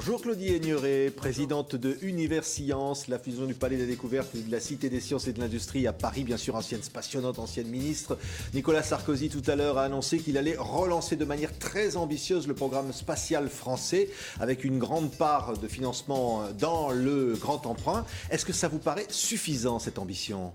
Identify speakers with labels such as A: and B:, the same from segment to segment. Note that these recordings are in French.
A: Bonjour Claudie Aigneret, présidente de Univers Science, la fusion du Palais des Découvertes et de la Cité des Sciences et de l'Industrie à Paris, bien sûr ancienne passionnante, ancienne ministre. Nicolas Sarkozy tout à l'heure a annoncé qu'il allait relancer de manière très ambitieuse le programme spatial français avec une grande part de financement dans le grand emprunt. Est-ce que ça vous paraît suffisant cette ambition ?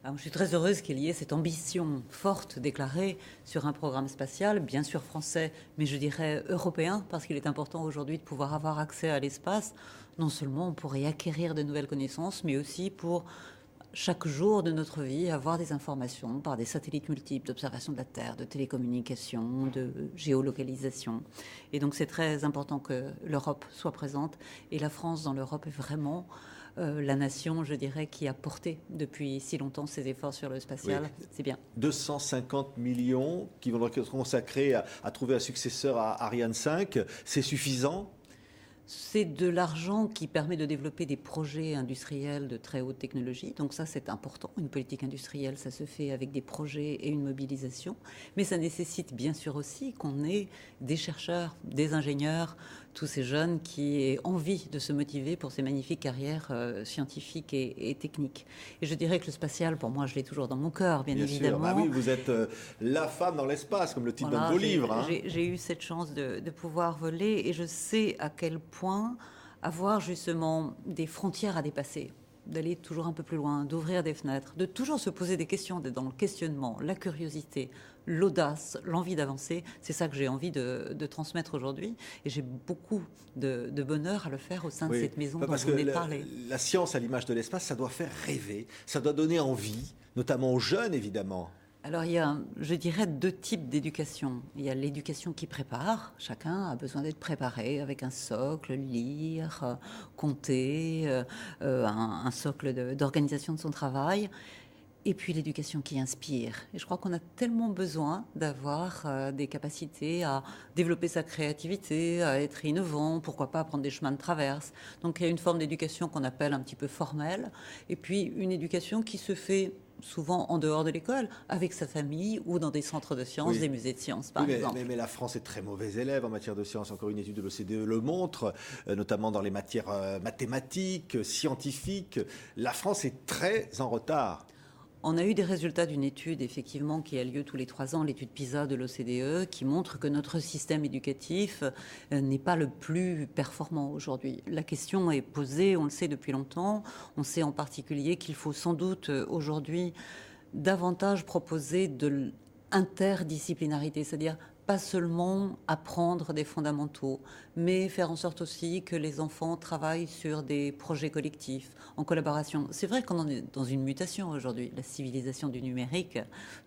B: Alors, je suis très heureuse qu'il y ait cette ambition forte déclarée sur un programme spatial, bien sûr français, mais je dirais européen, parce qu'il est important aujourd'hui de pouvoir avoir accès à l'espace, non seulement pour y acquérir de nouvelles connaissances, mais aussi pour chaque jour de notre vie avoir des informations par des satellites multiples d'observation de la Terre, de télécommunications, de géolocalisation. Et donc c'est très important que l'Europe soit présente, et la France dans l'Europe est vraiment la nation, je dirais, qui a porté depuis si longtemps ses efforts sur le spatial. Oui. C'est bien.
A: 250 millions qui vont être consacrés à trouver un successeur à Ariane 5. C'est suffisant ?
B: C'est de l'argent qui permet de développer des projets industriels de très haute technologie. Donc ça, c'est important. Une politique industrielle, ça se fait avec des projets et une mobilisation. Mais ça nécessite bien sûr aussi qu'on ait des chercheurs, des ingénieurs, tous ces jeunes qui aient envie de se motiver pour ces magnifiques carrières scientifiques et techniques. Et je dirais que le spatial, pour moi, je l'ai toujours dans mon cœur, bien évidemment.
A: Sûr. Bah oui, vous êtes la femme dans l'espace, comme le titre d'un de vos livres. Hein.
B: J'ai eu cette chance de pouvoir voler et je sais à quel point avoir justement des frontières à dépasser, d'aller toujours un peu plus loin, d'ouvrir des fenêtres, de toujours se poser des questions, d'être dans le questionnement, la curiosité, l'audace, l'envie d'avancer, c'est ça que j'ai envie de transmettre aujourd'hui. Et j'ai beaucoup de bonheur à le faire au sein de cette maison dont vous venez de parler.
A: La science à l'image de l'espace, ça doit faire rêver, ça doit donner envie, notamment aux jeunes évidemment.
B: Alors il y a, je dirais, deux types d'éducation. Il y a l'éducation qui prépare. Chacun a besoin d'être préparé avec un socle, lire, compter, un socle d'organisation de son travail. Et puis l'éducation qui inspire. Et je crois qu'on a tellement besoin d'avoir des capacités à développer sa créativité, à être innovant, pourquoi pas prendre des chemins de traverse. Donc il y a une forme d'éducation qu'on appelle un petit peu formelle, et puis une éducation qui se fait souvent en dehors de l'école, avec sa famille ou dans des centres de sciences, des musées de sciences, par exemple.
A: Mais la France est très mauvais élève en matière de sciences. Encore une étude de l'OCDE le montre, notamment dans les matières mathématiques, scientifiques. La France est très en retard.
B: On a eu des résultats d'une étude, effectivement, qui a lieu tous les 3 ans, l'étude PISA de l'OCDE, qui montre que notre système éducatif n'est pas le plus performant aujourd'hui. La question est posée, on le sait depuis longtemps. On sait en particulier qu'il faut sans doute aujourd'hui davantage proposer de l'interdisciplinarité, c'est-à-dire pas seulement apprendre des fondamentaux, mais faire en sorte aussi que les enfants travaillent sur des projets collectifs, en collaboration. C'est vrai qu'on en est dans une mutation aujourd'hui. La civilisation du numérique,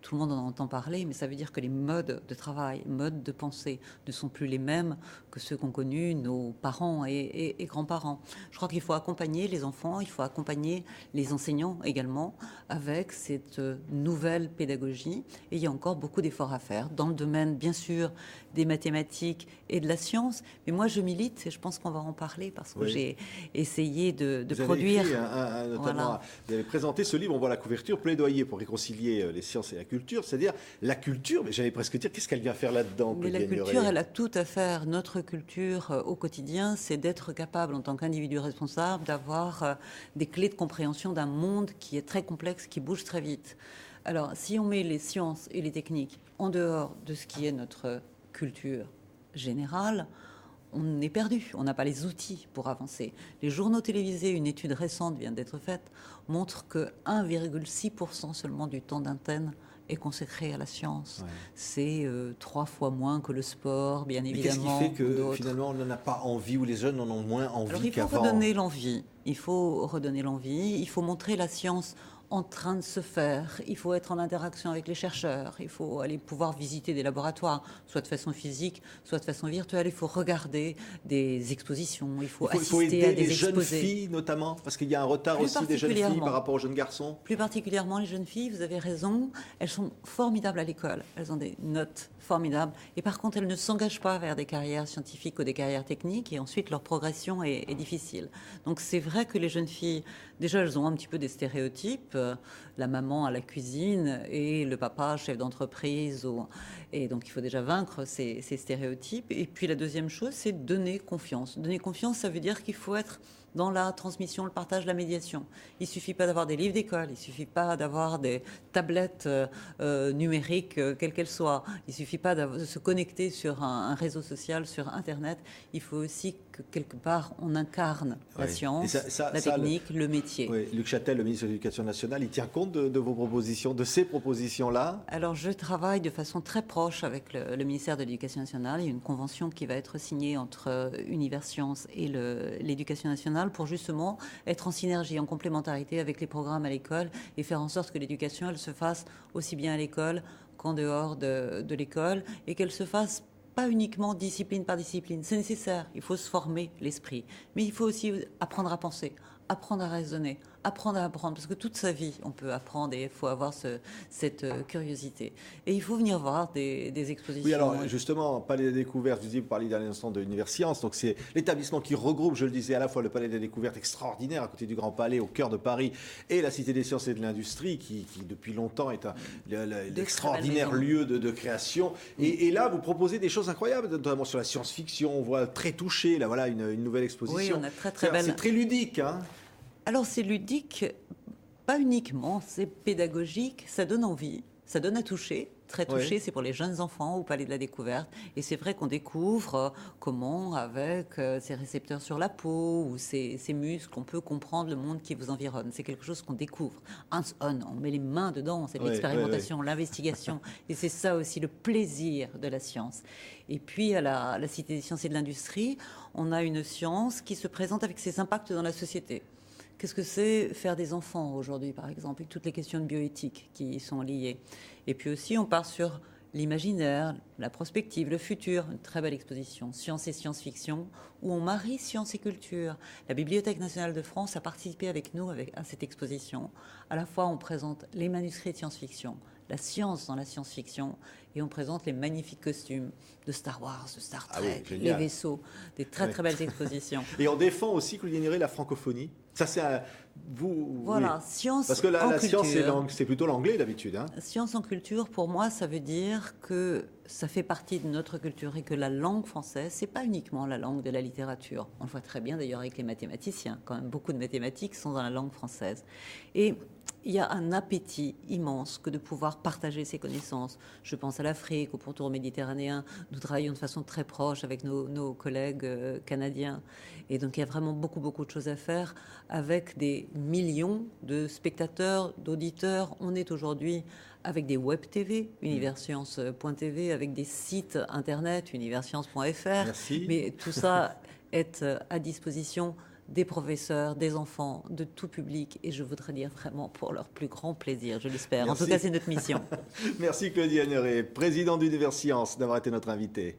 B: tout le monde en entend parler, mais ça veut dire que les modes de travail, modes de pensée ne sont plus les mêmes que ceux qu'ont connus nos parents et grands-parents. Je crois qu'il faut accompagner les enfants, il faut accompagner les enseignants également avec cette nouvelle pédagogie. Et il y a encore beaucoup d'efforts à faire dans le domaine, bien sûr, des mathématiques et de la science. Mais moi, je milite, et je pense qu'on va en parler, parce que j'ai essayé de produire...
A: Vous avez présenté ce livre, on voit la couverture, plaidoyer pour réconcilier les sciences et la culture, c'est-à-dire la culture, mais j'allais presque dire, qu'est-ce qu'elle vient faire là-dedans?
B: Mais la culture, elle a tout à faire. Notre culture au quotidien, c'est d'être capable, en tant qu'individu responsable, d'avoir des clés de compréhension d'un monde qui est très complexe, qui bouge très vite. Alors, si on met les sciences et les techniques en dehors de ce qui est notre culture générale, on est perdu. On n'a pas les outils pour avancer. Les journaux télévisés, une étude récente vient d'être faite, montre que 1,6% seulement du temps d'antenne est consacré à la science. Ouais. C'est 3 fois moins que le sport, bien évidemment.
A: Qu'est-ce qui fait que finalement on n'en a pas envie, ou les jeunes en ont moins envie qu'avant?
B: Alors, il faut redonner l'envie. Il faut redonner l'envie. Il faut montrer la science en train de se faire. Il faut être en interaction avec les chercheurs. Il faut aller pouvoir visiter des laboratoires, soit de façon physique, soit de façon virtuelle. Il faut regarder des expositions. Il faut assister à des exposés.
A: Jeunes filles notamment, parce qu'il y a un retard aussi des jeunes filles par rapport aux jeunes garçons.
B: Plus particulièrement les jeunes filles, vous avez raison. Elles sont formidables à l'école. Elles ont des notes formidables. Et par contre, elles ne s'engagent pas vers des carrières scientifiques ou des carrières techniques. Et ensuite, leur progression est difficile. Donc c'est vrai que les jeunes filles, déjà, elles ont un petit peu des stéréotypes. la maman à la cuisine et le papa chef d'entreprise. Et donc, il faut déjà vaincre ces stéréotypes. Et puis, la deuxième chose, c'est donner confiance. Donner confiance, ça veut dire qu'il faut être dans la transmission, le partage, la médiation. Il ne suffit pas d'avoir des livres d'école, il ne suffit pas d'avoir des tablettes numériques, quelles qu'elles soient. Il ne suffit pas de se connecter sur un réseau social, sur Internet. Il faut aussi que, quelque part, on incarne la science, la technique, le métier.
A: Oui. Luc Châtel, le ministre de l'Éducation nationale, il tient compte de vos propositions, de ces propositions-là?
B: Alors, je travaille de façon très proche avec le ministère de l'Éducation nationale. Il y a une convention qui va être signée entre Univers Sciences et l'Éducation nationale pour justement être en synergie, en complémentarité avec les programmes à l'école et faire en sorte que l'éducation, elle se fasse aussi bien à l'école qu'en dehors de l'école et qu'elle se fasse pas uniquement discipline par discipline. C'est nécessaire, il faut se former l'esprit, mais il faut aussi apprendre à penser, apprendre à raisonner, apprendre à apprendre, parce que toute sa vie, on peut apprendre et il faut avoir cette curiosité. Et il faut venir voir des expositions.
A: Oui, alors justement, Palais des Découvertes, vous parliez d'un instant de Univers Sciences, donc c'est l'établissement qui regroupe, je le disais, à la fois le Palais des Découvertes extraordinaire à côté du Grand Palais, au cœur de Paris, et la Cité des Sciences et de l'Industrie, qui depuis longtemps est l'extraordinaire lieu de création. Et là, vous proposez des choses incroyables, notamment sur la science-fiction, on voit très touché, là voilà, une nouvelle exposition.
B: Oui, on a très belle...
A: C'est très ludique, hein.
B: Alors c'est ludique, pas uniquement, c'est pédagogique, ça donne envie, ça donne à toucher. Très touché, c'est pour les jeunes enfants au Palais de la Découverte. Et c'est vrai qu'on découvre comment, avec ces récepteurs sur la peau ou ces muscles, on peut comprendre le monde qui vous environne. C'est quelque chose qu'on découvre. Hands-on, on met les mains dedans, c'est l'expérimentation, l'investigation. Et c'est ça aussi le plaisir de la science. Et puis à la Cité des Sciences et de l'Industrie, on a une science qui se présente avec ses impacts dans la société. Qu'est-ce que c'est faire des enfants aujourd'hui, par exemple, avec toutes les questions de bioéthique qui y sont liées. Et puis aussi, on part sur l'imaginaire, la prospective, le futur. Une très belle exposition, Science et science-fiction, où on marie science et culture. La Bibliothèque nationale de France a participé avec nous à cette exposition. À la fois, on présente les manuscrits de science-fiction, la science dans la science-fiction, et on présente les magnifiques costumes de Star Wars, de Star Trek, les vaisseaux, des très très belles expositions.
A: Et on défend aussi, Claudine Héret, la francophonie. Ça, c'est
B: Voilà, science
A: parce que la
B: culture.
A: science, c'est plutôt l'anglais d'habitude. Hein.
B: Science en culture, pour moi, ça veut dire que ça fait partie de notre culture et que la langue française, c'est pas uniquement la langue de la littérature. On le voit très bien d'ailleurs avec les mathématiciens. Quand même, beaucoup de mathématiques sont dans la langue française. Et il y a un appétit immense que de pouvoir partager ces connaissances. Je pense à l'Afrique, au pourtour méditerranéen. Nous travaillons de façon très proche avec nos collègues canadiens. Et donc, il y a vraiment beaucoup de choses à faire avec des millions de spectateurs, d'auditeurs. On est aujourd'hui avec des web TV, universcience.tv, avec des sites internet, universcience.fr.
A: Merci.
B: Mais tout ça est à disposition des professeurs, des enfants, de tout public, et je voudrais dire vraiment pour leur plus grand plaisir, je l'espère. En tout cas, c'est notre mission.
A: Merci Claudine Héret, présidente d'Univers Sciences, d'avoir été notre invitée.